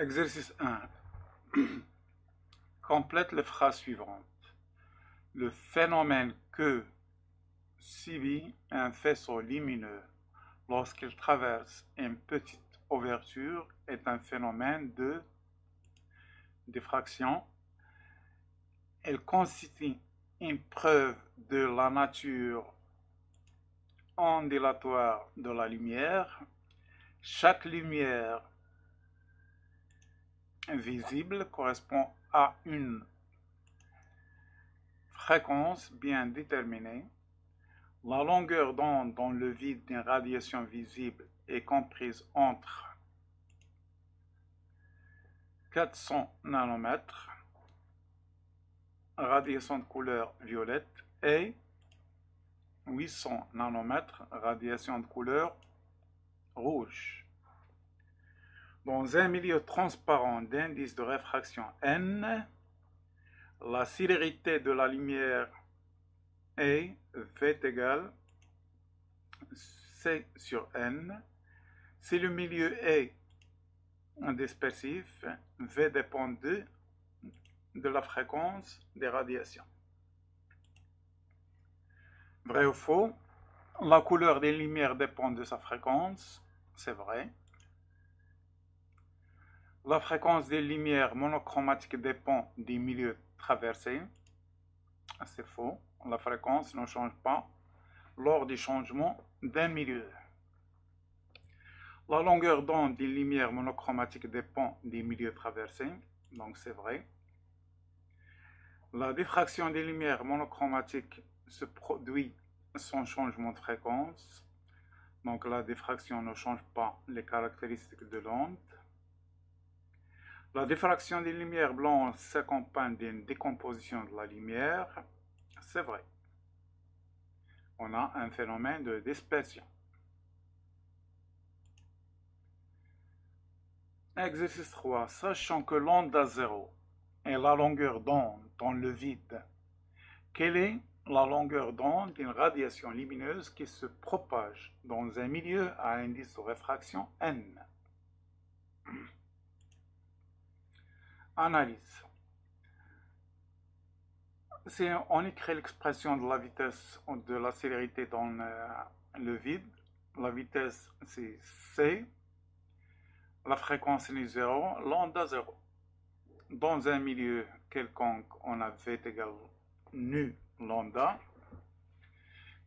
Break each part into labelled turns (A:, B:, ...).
A: Exercice 1. Complète les phrases suivantes. Le phénomène que subit un faisceau lumineux lorsqu'il traverse une petite ouverture est un phénomène de diffraction. Elle constitue une preuve de la nature ondulatoire de la lumière. Chaque lumière visible correspond à une fréquence bien déterminée. La longueur d'onde dans le vide d'une radiation visible est comprise entre 400 nanomètres, radiation de couleur violette, et 800 nanomètres, radiation de couleur rouge. Dans un milieu transparent d'indice de réfraction n, la célérité de la lumière est V égale C sur n. Si le milieu est dispersif, V dépend de la fréquence des radiations. Vrai ou faux? La couleur des lumières dépend de sa fréquence. C'est vrai. La fréquence des lumières monochromatiques dépend des milieux traversés. C'est faux. La fréquence ne change pas lors du changement d'un milieu. La longueur d'onde des lumières monochromatiques dépend des milieux traversés. Donc c'est vrai. La diffraction des lumières monochromatiques se produit sans changement de fréquence. Donc la diffraction ne change pas les caractéristiques de l'onde. La diffraction des lumières blanches s'accompagne d'une décomposition de la lumière. C'est vrai. On a un phénomène de dispersion. Exercice 3. Sachant que l'onde à zéro est la longueur d'onde dans le vide, quelle est la longueur d'onde d'une radiation lumineuse qui se propage dans un milieu à indice de réfraction n? Analyse. Si on écrit l'expression de la vitesse de la célérité dans le vide, la vitesse c'est c, la fréquence est 0, l'onde à 0. Dans un milieu quelconque, on a V égale nu lambda.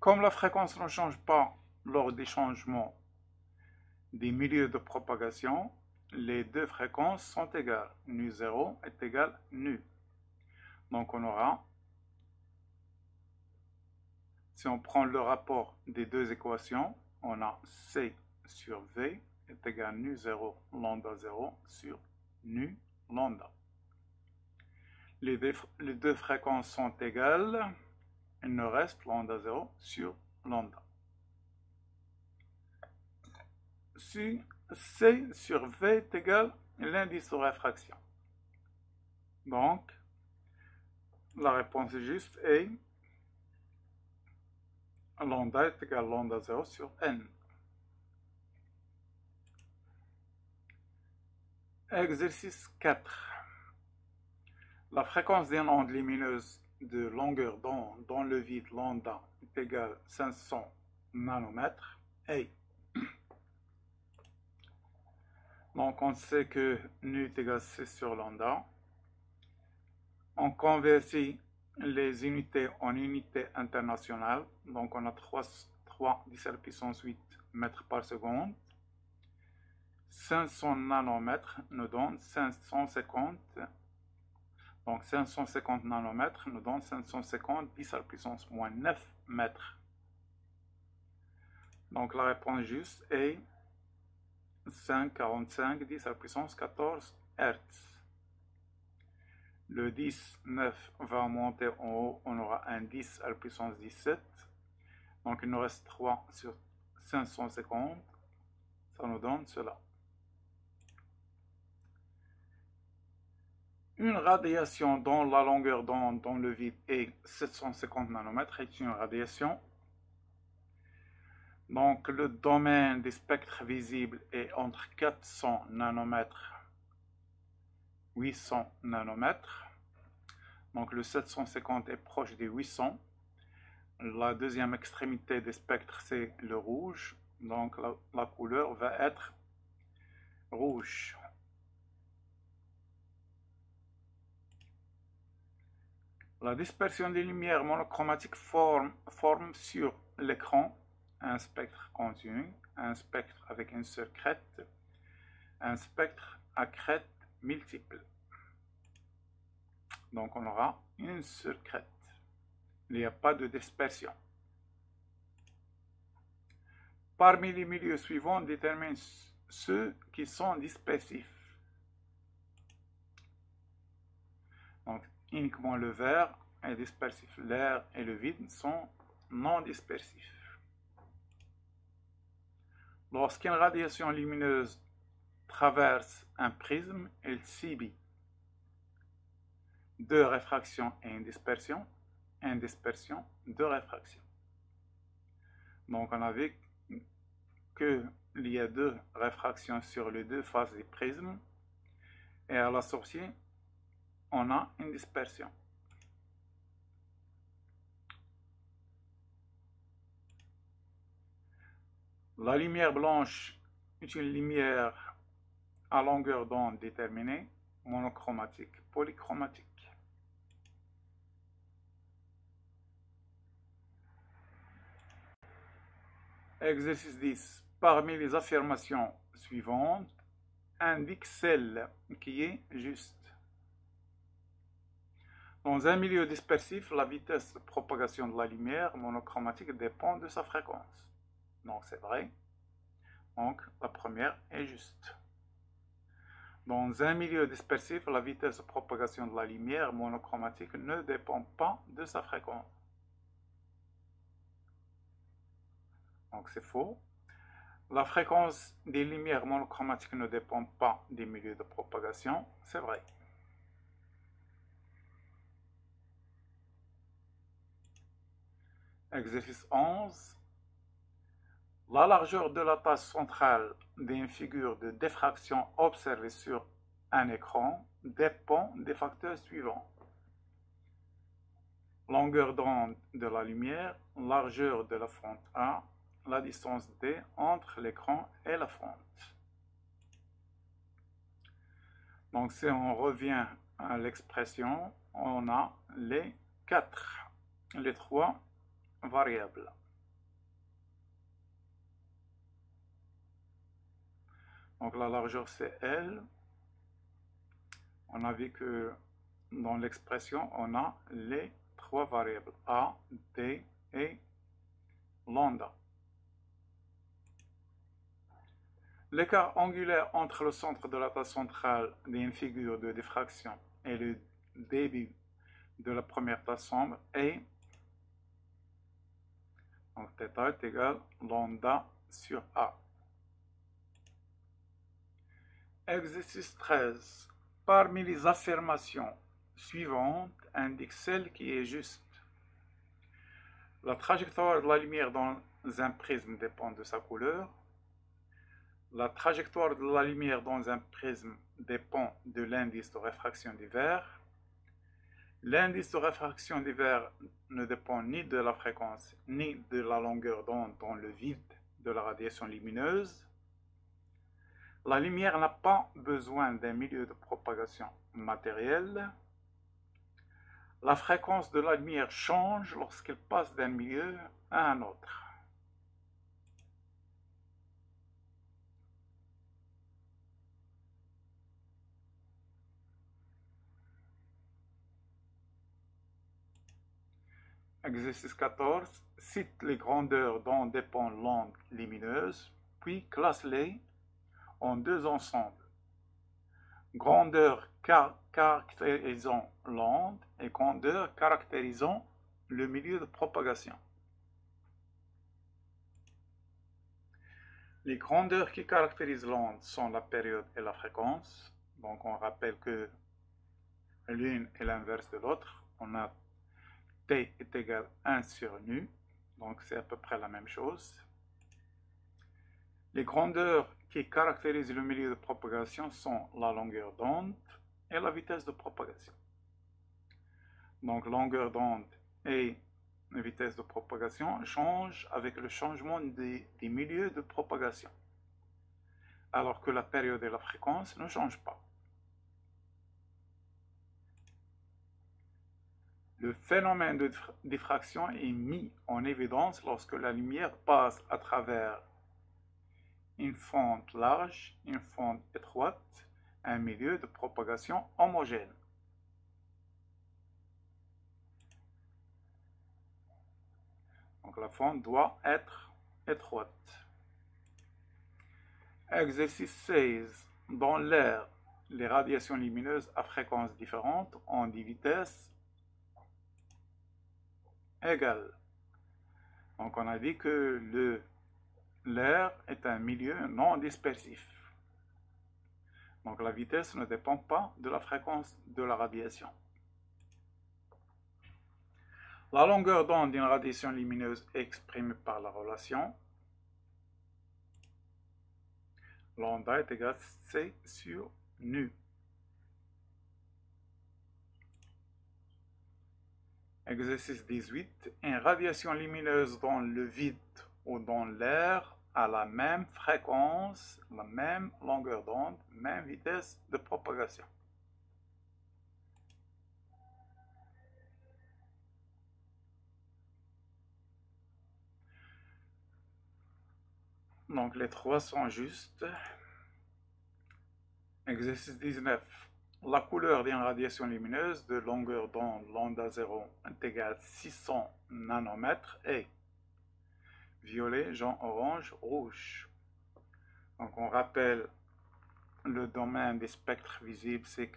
A: Comme la fréquence ne change pas lors des changements des milieux de propagation, les deux fréquences sont égales. Nu 0 est égal nu. Donc on aura, si on prend le rapport des deux équations, on a C sur V est égal nu 0 lambda 0 sur nu lambda. Les deux fréquences sont égales, il nous reste lambda 0 sur lambda. Si C sur V est égal l'indice de réfraction. Donc, la réponse juste est lambda est égal lambda 0 sur n. Exercice 4. La fréquence d'une onde lumineuse de longueur d'onde dans le vide lambda est égale 500 nanomètres. Et donc on sait que nu est égal C sur lambda. On convertit les unités en unités internationales. Donc on a 3 10 à la puissance 8 mètres par seconde. 500 nanomètres nous donne 550. Donc 550 nanomètres nous donne 550 10 à la puissance moins 9 mètres. Donc la réponse juste est 5,45 10 à la puissance 14 Hz. Le 10, 9 va monter en haut, on aura un 10 à la puissance 17. Donc il nous reste 3 sur 550. Ça nous donne cela. Une radiation dont la longueur d'onde dans le vide est 750 nanomètres est une radiation. Donc le domaine des spectres visibles est entre 400 nanomètres 800 nanomètres. Donc le 750 est proche des 800. La deuxième extrémité des spectres, c'est le rouge. Donc la couleur va être rouge. La dispersion des lumières monochromatiques forme sur l'écran un spectre continu, un spectre avec une seule crête, un spectre à crête multiple. Donc on aura une seule crête. Il n'y a pas de dispersion. Parmi les milieux suivants, détermine ceux qui sont dispersifs. Donc uniquement le vert est dispersif. L'air et le vide sont non dispersifs. Lorsqu'une radiation lumineuse traverse un prisme, elle subit deux réfractions et une dispersion, deux réfractions. Donc on a vu qu'il y a deux réfractions sur les deux faces du prisme et à la sortie on a une dispersion. La lumière blanche est une lumière à longueur d'onde déterminée, monochromatique, polychromatique. Exercice 10. Parmi les affirmations suivantes, indique celle qui est juste. Dans un milieu dispersif, la vitesse de propagation de la lumière monochromatique dépend de sa fréquence. Donc c'est vrai. Donc la première est juste. Dans un milieu dispersif, la vitesse de propagation de la lumière monochromatique ne dépend pas de sa fréquence. Donc c'est faux. La fréquence des lumières monochromatiques ne dépend pas des milieux de propagation. C'est vrai. Exercice 11. La largeur de la tache centrale d'une figure de diffraction observée sur un écran dépend des facteurs suivants. Longueur d'onde de la lumière, largeur de la fente A, la distance D entre l'écran et la fente. Donc si on revient à l'expression, on a les trois variables. Donc la largeur c'est L. On a vu que dans l'expression, on a les trois variables A, D et lambda. L'écart angulaire entre le centre de la tache centrale d'une figure de diffraction et le début de la première tache sombre est, donc θ est égal lambda sur A. Exercice 13. Parmi les affirmations suivantes, indique celle qui est juste. La trajectoire de la lumière dans un prisme dépend de sa couleur. La trajectoire de la lumière dans un prisme dépend de l'indice de réfraction du verre. L'indice de réfraction du verre ne dépend ni de la fréquence ni de la longueur d'onde dans le vide de la radiation lumineuse. La lumière n'a pas besoin d'un milieu de propagation matériel. La fréquence de la lumière change lorsqu'elle passe d'un milieu à un autre. Exercice 14. Cite les grandeurs dont dépend l'onde lumineuse, puis classe-les en deux ensembles. Grandeur caractérisant l'onde et grandeur caractérisant le milieu de propagation. Les grandeurs qui caractérisent l'onde sont la période et la fréquence. Donc on rappelle que l'une est l'inverse de l'autre. On a T est égal à 1 sur nu. Donc c'est à peu près la même chose. Les grandeurs qui caractérisent le milieu de propagation sont la longueur d'onde, et la vitesse de propagation. Donc longueur d'onde et vitesse de propagation changent avec le changement des milieux de propagation, alors que la période et la fréquence ne changent pas. Le phénomène de diffraction est mis en évidence lorsque la lumière passe à travers une fente large, une fente étroite, un milieu de propagation homogène. Donc la fente doit être étroite. Exercice 16. Dans l'air, les radiations lumineuses à fréquences différentes ont des vitesses égales. Donc on a dit que l'air est un milieu non dispersif. Donc la vitesse ne dépend pas de la fréquence de la radiation. La longueur d'onde d'une radiation lumineuse est exprimée par la relation lambda est égal à C sur nu. Exercice 18. Une radiation lumineuse dans le vide ou dans l'air a la même fréquence, la même longueur d'onde, même vitesse de propagation. Donc les trois sont justes. Exercice 19. La couleur d'une radiation lumineuse de longueur d'onde lambda 0 est égale à 600 nanomètres est violet, jaune, orange, rouge. Donc on rappelle le domaine des spectres visibles, c'est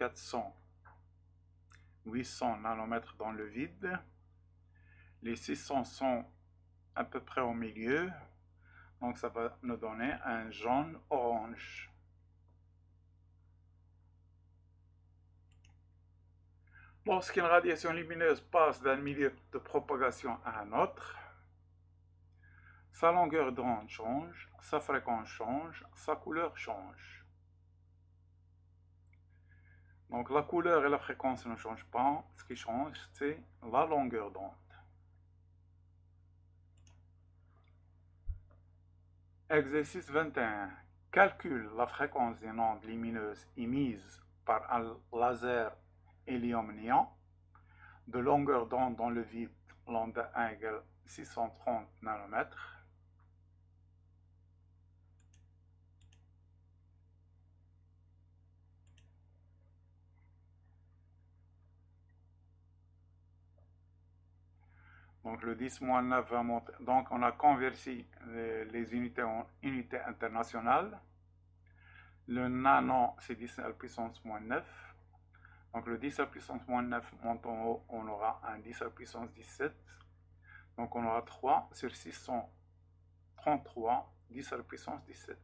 A: 800 nanomètres dans le vide. Les 600 sont à peu près au milieu. Donc ça va nous donner un jaune-orange. Lorsqu'une radiation lumineuse passe d'un milieu de propagation à un autre, sa longueur d'onde change, sa fréquence change, sa couleur change. Donc la couleur et la fréquence ne changent pas, ce qui change c'est la longueur d'onde. Exercice 21. Calcule la fréquence d'une onde lumineuse émise par un laser hélium-néon de longueur d'onde dans le vide, lambda 1 égale 630 nanomètres. Donc le 10-9 va monter. Donc on a converti les unités en unités internationales. Le nano, c'est 10 à la puissance moins 9. Donc le 10 à la puissance moins 9 monte en haut, on aura un 10 à la puissance 17. Donc on aura 3 sur 633, 10 à la puissance 17.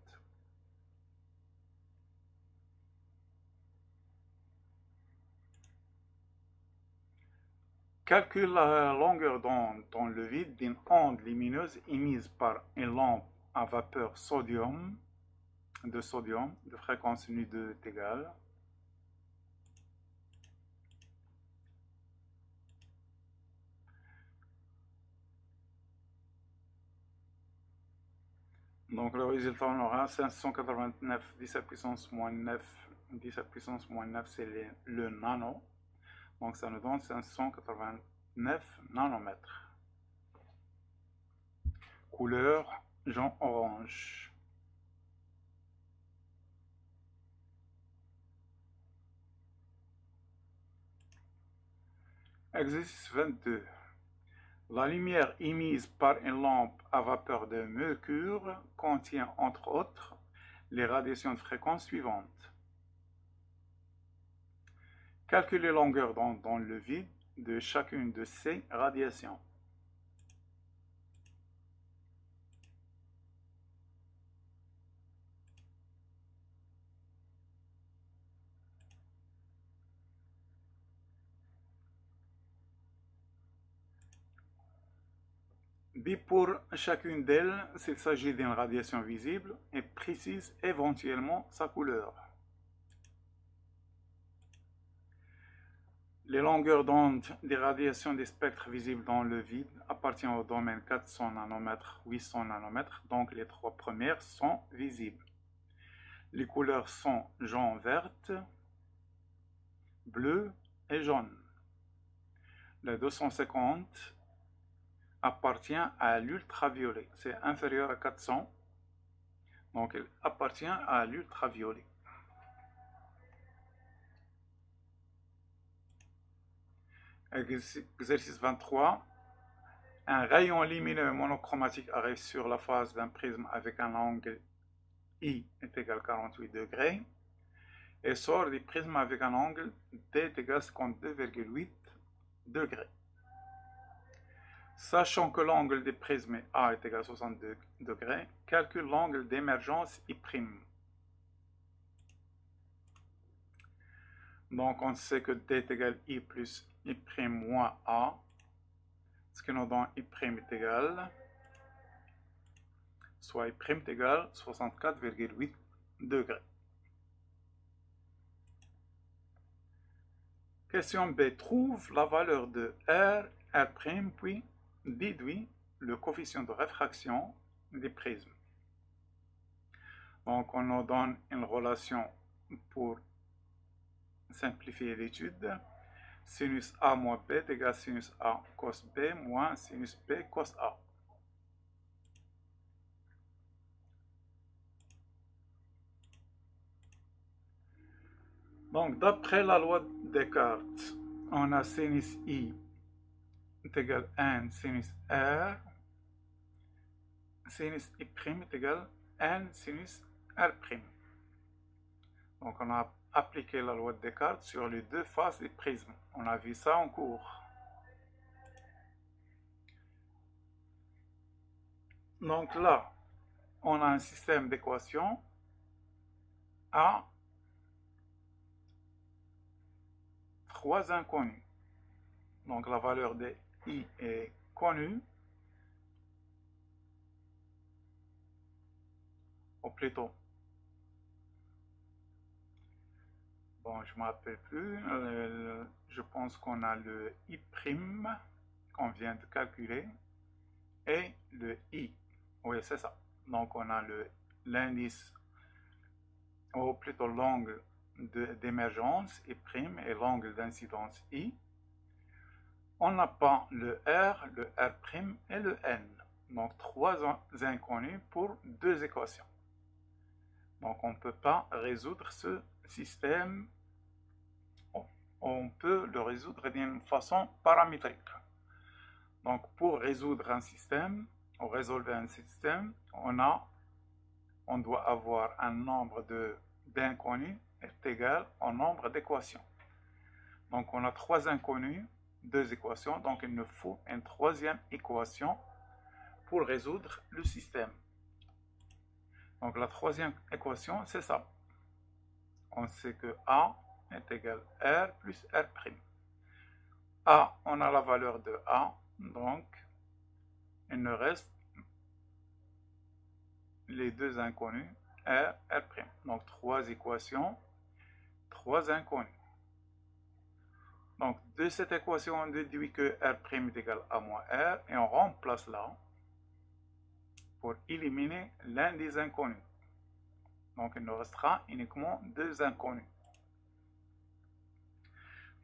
A: Calcule la longueur d'onde dans le vide d'une onde lumineuse émise par une lampe à vapeur de sodium de fréquence nu 2 est égale donc le résultat on aura 589 10 à puissance moins 9 10 à puissance moins 9 c'est le nano, donc ça nous donne 589 nanomètres. Couleur jaune orange. Exercice 22. La lumière émise par une lampe à vapeur de mercure contient entre autres les radiations de fréquence suivantes. Calculez la longueur d'onde dans le vide de chacune de ces radiations. Dit pour chacune d'elles s'il s'agit d'une radiation visible et précise éventuellement sa couleur. Les longueurs d'onde des radiations des spectres visibles dans le vide appartiennent au domaine 400 nanomètres, 800 nanomètres, donc les trois premières sont visibles. Les couleurs sont jaune, verte, bleu et jaune. Le 250 appartient à l'ultraviolet, c'est inférieur à 400, donc il appartient à l'ultraviolet. Exercice 23. Un rayon lumineux monochromatique arrive sur la face d'un prisme avec un angle I est égal à 48 degrés et sort du prisme avec un angle D est égal à 52,8 degrés. Sachant que l'angle des prismes A est égal à 62 degrés, calcule l'angle d'émergence I'. Donc on sait que D est égal à I plus I' moins A, ce qui nous donne I' est égal, soit I' est égal à 64,8 degrés. Question B. Trouve la valeur de R, R', puis déduit le coefficient de réfraction des prismes. Donc on nous donne une relation pour simplifier l'étude. Sinus A moins B est égal à sinus A cos B moins sinus B cos A. Donc d'après la loi de Descartes, on a sinus I est égal à N sinus R, sinus I' est égal à N sinus R'. Donc on a appliqué la loi de Descartes sur les deux faces des prismes. On a vu ça en cours. Donc là, on a un système d'équations à trois inconnus. Donc la valeur de I est connue, ou plutôt, bon, je ne me rappelle plus, je pense qu'on a le I' qu'on vient de calculer et le I. Oui, c'est ça. Donc on a l'indice, ou plutôt l'angle d'émergence I' et l'angle d'incidence I. On n'a pas le R, le R' et le N. Donc trois inconnus pour deux équations. Donc on ne peut pas résoudre ce système. On peut le résoudre d'une façon paramétrique. Donc pour résoudre un système, ou résolver un système, on doit avoir un nombre d'inconnus est égal au nombre d'équations. Donc on a trois inconnus, deux équations, donc il nous faut une troisième équation pour résoudre le système. Donc la troisième équation, c'est ça. On sait que A est égal à R plus R'. A, on a la valeur de A, donc il nous reste les deux inconnus, R, R'. Donc trois équations, trois inconnus. Donc de cette équation, on déduit que R' est égal à moins R et on remplace là pour éliminer l'un des inconnus. Donc il nous restera uniquement deux inconnus.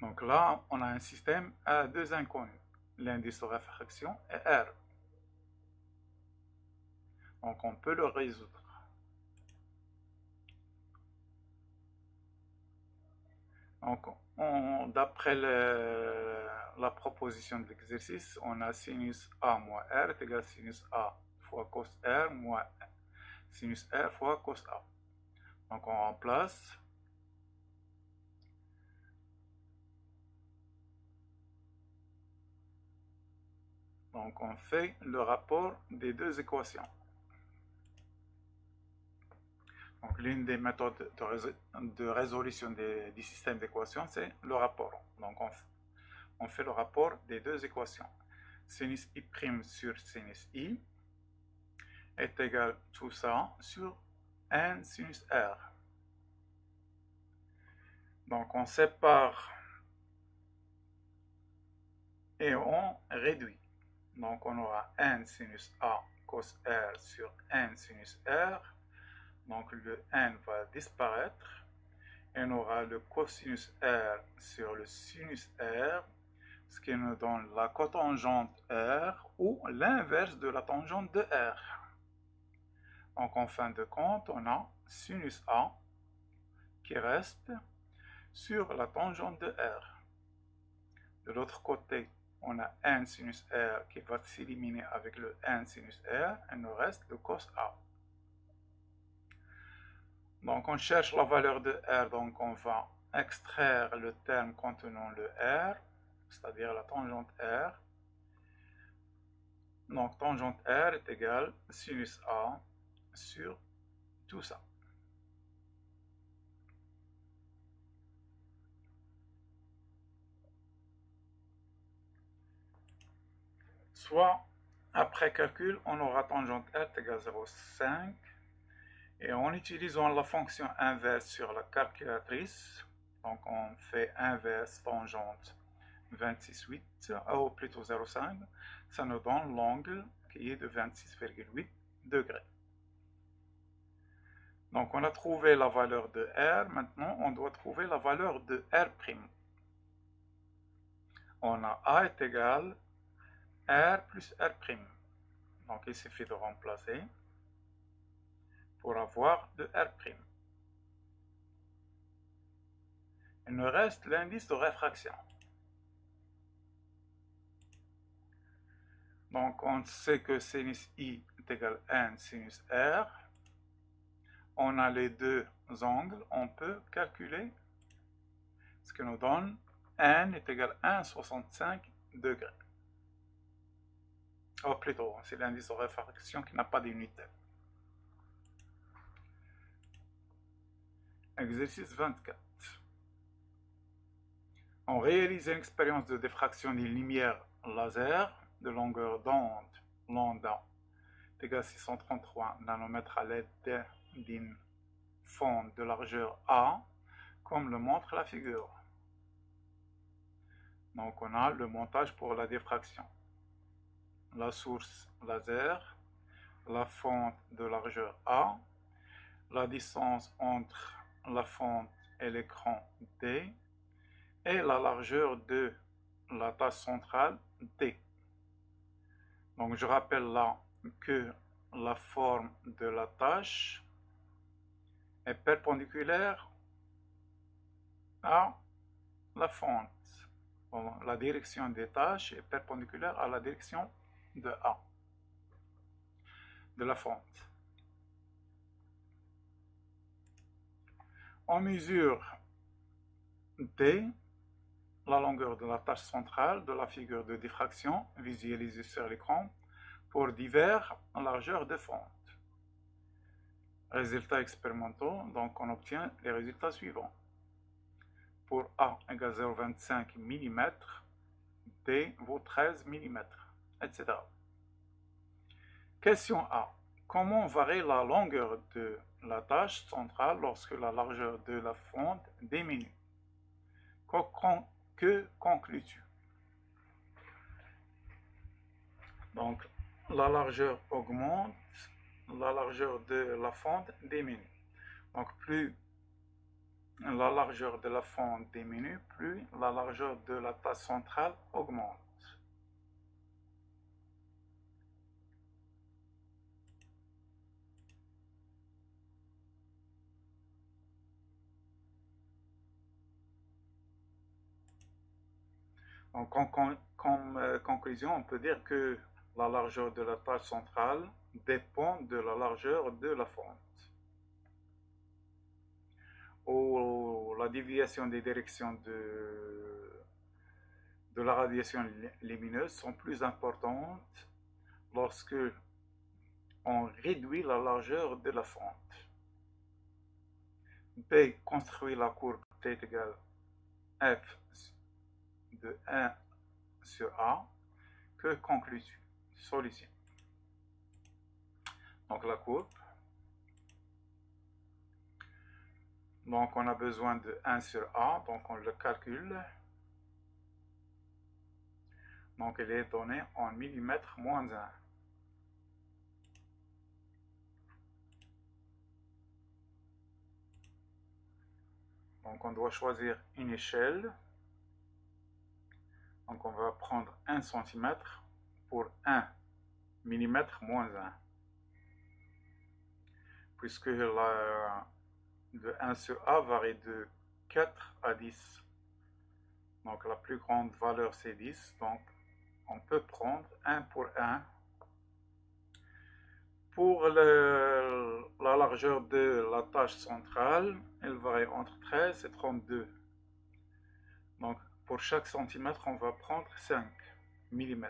A: Donc là, on a un système à deux inconnus. L'indice de réfraction est R. Donc on peut le résoudre. Donc d'après la proposition de l'exercice, on a sinus A moins R est égal à sinus A fois cos R moins sinus R fois cos A. Donc on remplace. Donc on fait le rapport des deux équations. Donc l'une des méthodes de résolution des systèmes d'équations, c'est le rapport. Donc on fait le rapport des deux équations. Sinus I' sur sinus I est égal à tout ça sur N sinus R. Donc on sépare et on réduit. Donc on aura n sinus A cos R sur n sinus R. Donc le n va disparaître. Et on aura le cosinus R sur le sinus R, ce qui nous donne la cotangente R ou l'inverse de la tangente de R. Donc en fin de compte, on a sinus A qui reste sur la tangente de R. De l'autre côté, on a n sinus R qui va s'éliminer avec le n sinus R et nous reste le cos A. Donc on cherche la valeur de R, donc on va extraire le terme contenant le R, c'est-à-dire la tangente R. Donc tangente R est égale sinus A sur tout ça. Soit, après calcul, on aura tangente R est égale 0,5. Et en utilisant la fonction inverse sur la calculatrice, donc on fait inverse tangente 26,8, ou plutôt 0,5, ça nous donne l'angle qui est de 26,8 degrés. Donc on a trouvé la valeur de R, maintenant on doit trouver la valeur de R'. On a A est égal R plus R'. Donc il suffit de remplacer pour avoir de R'. Il nous reste l'indice de réfraction. Donc on sait que sinus I est égal à n sinus R. On a les deux angles, on peut calculer ce qui nous donne n est égal à 1,65 degrés. Oh, plutôt, c'est l'indice de réfraction qui n'a pas d'unité. Exercice 24. On réalise une expérience de diffraction d'une lumière laser de longueur d'onde lambda égale 633 nanomètres à l'aide d'une fente de largeur A, comme le montre la figure. Donc on a le montage pour la diffraction. La source laser, la fente de largeur A, la distance entre la fente et l'écran D, et la largeur de la tâche centrale D. Donc je rappelle là que la forme de la tâche est perpendiculaire à la fente. Bon, la direction des tâches est perpendiculaire à la direction de A, de la fente. On mesure D, la longueur de la tâche centrale de la figure de diffraction visualisée sur l'écran pour divers largeurs de fente. Résultats expérimentaux, donc on obtient les résultats suivants. Pour A égale 0,25 mm, D vaut 13 mm, etc. Question A. Comment varie la longueur de la tâche centrale lorsque la largeur de la fente diminue? Que conclus-tu? Donc, la largeur augmente, la largeur de la fente diminue. Donc, plus la largeur de la fente diminue, plus la largeur de la tâche centrale augmente. Donc, comme conclusion, on peut dire que la largeur de la tâche centrale dépend de la largeur de la fente. Ou la déviation des directions de la radiation lumineuse sont plus importantes lorsque on réduit la largeur de la fente. B construit la courbe T égale F de 1 sur A. Que conclus-tu? Solution. Donc la courbe. Donc on a besoin de 1 sur A, donc on le calcule. Donc elle est donnée en millimètres moins 1. Donc on doit choisir une échelle. Donc on va prendre 1 cm pour 1 millimètre moins 1. Puisque le 1 sur A varie de 4 à 10. Donc la plus grande valeur c'est 10. Donc on peut prendre 1 pour 1. Pour la largeur de la tâche centrale, elle varie entre 13 et 32. Donc pour chaque centimètre, on va prendre 5 mm.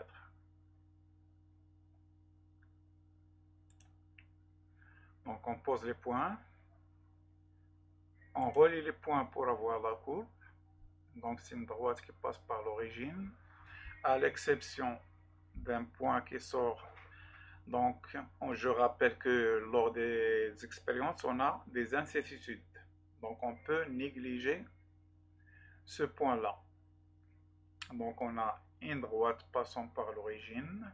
A: Donc on pose les points. On relie les points pour avoir la courbe. Donc c'est une droite qui passe par l'origine, à l'exception d'un point qui sort. Donc je rappelle que lors des expériences, on a des incertitudes. Donc on peut négliger ce point-là. Donc on a une droite passant par l'origine.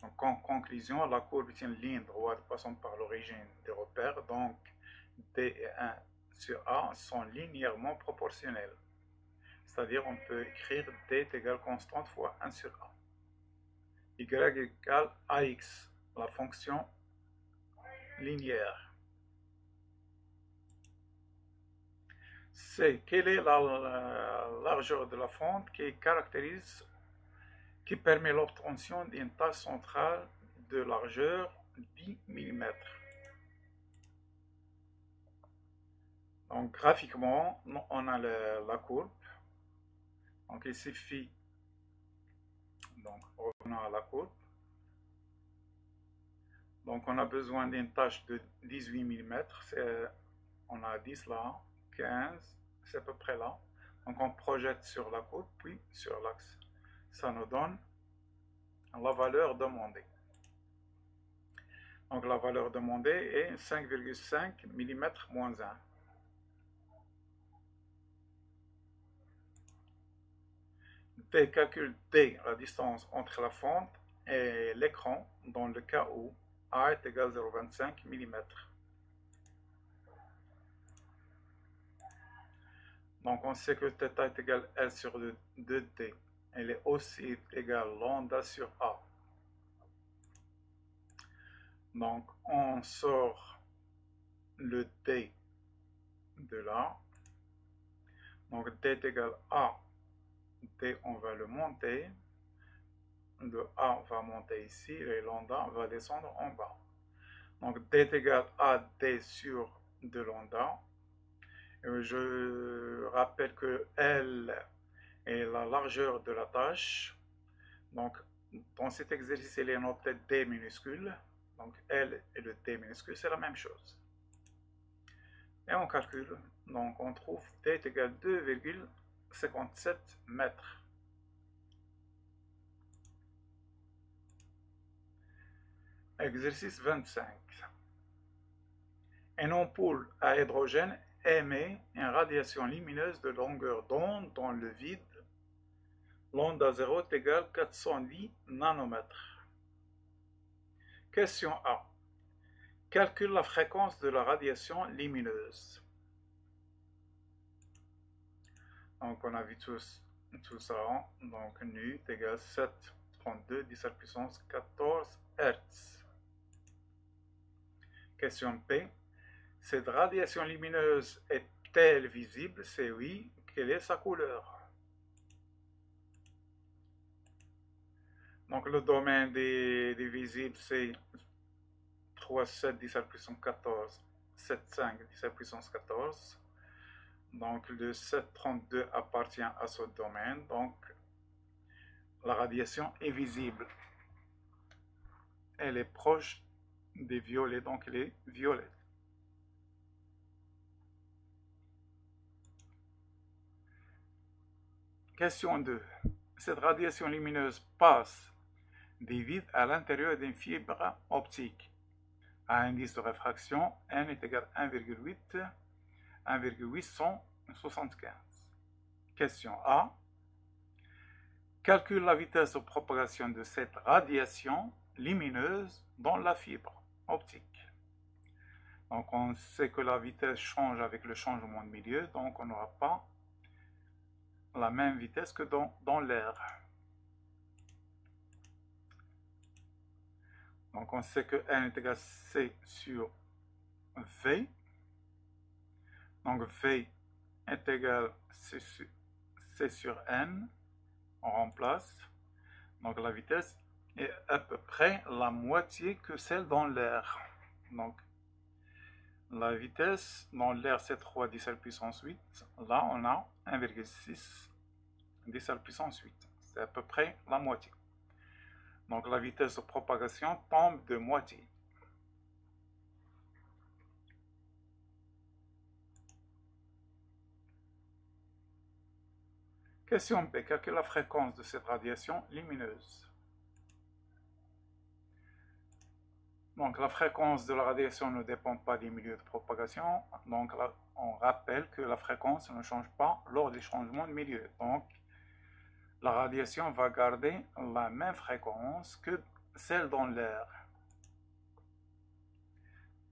A: Donc en conclusion, la courbe est une ligne droite passant par l'origine des repères. Donc D et 1 sur A sont linéairement proportionnels. C'est-à-dire on peut écrire D est égal constante fois 1 sur A. Y égale AX, la fonction linéaire. C, quelle est la largeur de la fente qui permet l'obtention d'une tâche centrale de largeur 10 mm. Donc graphiquement, on a la courbe. Donc il suffit, donc revenons à la courbe. Donc on a besoin d'une tâche de 18 mm. On a 10 là, 15, c'est à peu près là. Donc on projette sur la courbe, puis sur l'axe. Ça nous donne la valeur demandée. Donc la valeur demandée est 5,5 mm moins 1. D calcule D, la distance entre la fente et l'écran, dans le cas où A est égal à 0,25 mm. Donc on sait que θ est égal à L sur 2D. Elle est aussi égale à lambda sur A. Donc on sort le D de là. Donc D est égal à D, on va le monter. Le A va monter ici et lambda va descendre en bas. Donc D est égal à D sur 2 lambda. Je rappelle que L est la largeur de la tâche. Donc dans cet exercice, il est noté D minuscule. Donc L et le D minuscule, c'est la même chose. Et on calcule. Donc on trouve D est égal à 2,57 mètres. Exercice 25. Une ampoule à hydrogène émet une radiation lumineuse de longueur d'onde dans le vide. L'onde à 0 est égale à 410 nanomètres. Question A. Calcule la fréquence de la radiation lumineuse. Donc on a vu tout ça. Donc nu est égal à 7,32 10 à la puissance 14 Hz. Question P. Cette radiation lumineuse est-elle visible? C'est oui. Quelle est sa couleur? Donc le domaine des visibles, c'est 3,7 10 à la puissance 14, 7,5 10 à la puissance 14. Donc le 7,32 appartient à ce domaine. Donc la radiation est visible. Elle est proche des violets, donc elle est violette. Question 2. Cette radiation lumineuse passe des vides à l'intérieur d'une fibre optique. À indice de réfraction, n est égal à 1,875. Question A. Calcule la vitesse de propagation de cette radiation lumineuse dans la fibre optique. Donc on sait que la vitesse change avec le changement de milieu, donc on n'aura pas la même vitesse que dans l'air. Donc on sait que N est égal à C sur V. Donc V est égal à C sur N. On remplace. Donc la vitesse est à peu près la moitié que celle dans l'air. Donc la vitesse dans l'air c'est 3 10 à la puissance 8. Là on a 1,6 10 à la puissance 8. C'est à peu près la moitié. Donc la vitesse de propagation tombe de moitié. Question B. Quelle est la fréquence de cette radiation lumineuse? Donc la fréquence de la radiation ne dépend pas des milieux de propagation. Donc là, on rappelle que la fréquence ne change pas lors des changements de milieu. Donc la radiation va garder la même fréquence que celle dans l'air.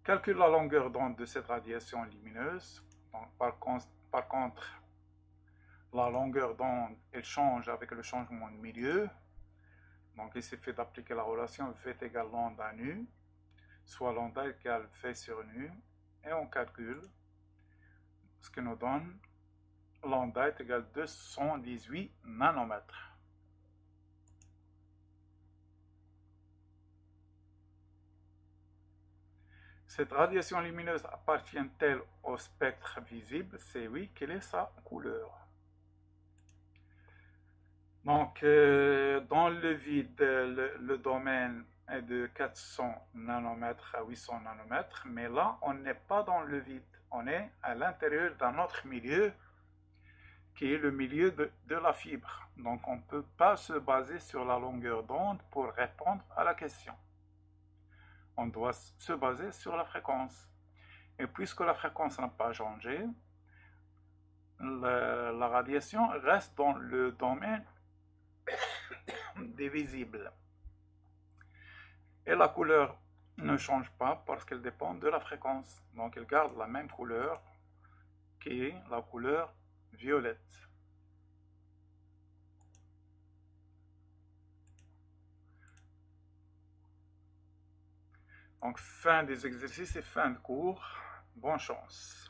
A: Calcule la longueur d'onde de cette radiation lumineuse. Donc, par contre, la longueur d'onde elle change avec le changement de milieu. Donc il suffit d'appliquer la relation V égale lambda nu, soit lambda égale V sur nu, et on calcule ce qui nous donne lambda est égal à 218 nanomètres. Cette radiation lumineuse appartient-elle au spectre visible? C'est oui. Quelle est sa couleur? Donc, dans le vide, le domaine est de 400 nanomètres à 800 nanomètres, mais là, on n'est pas dans le vide. On est à l'intérieur d'un autre milieu, qui est le milieu de la fibre. Donc, on ne peut pas se baser sur la longueur d'onde pour répondre à la question. On doit se baser sur la fréquence. Et puisque la fréquence n'a pas changé, la radiation reste dans le domaine des visibles. Et la couleur ne change pas parce qu'elle dépend de la fréquence. Donc elle garde la même couleur qui est la couleur violette. Donc fin des exercices et fin de cours. Bonne chance.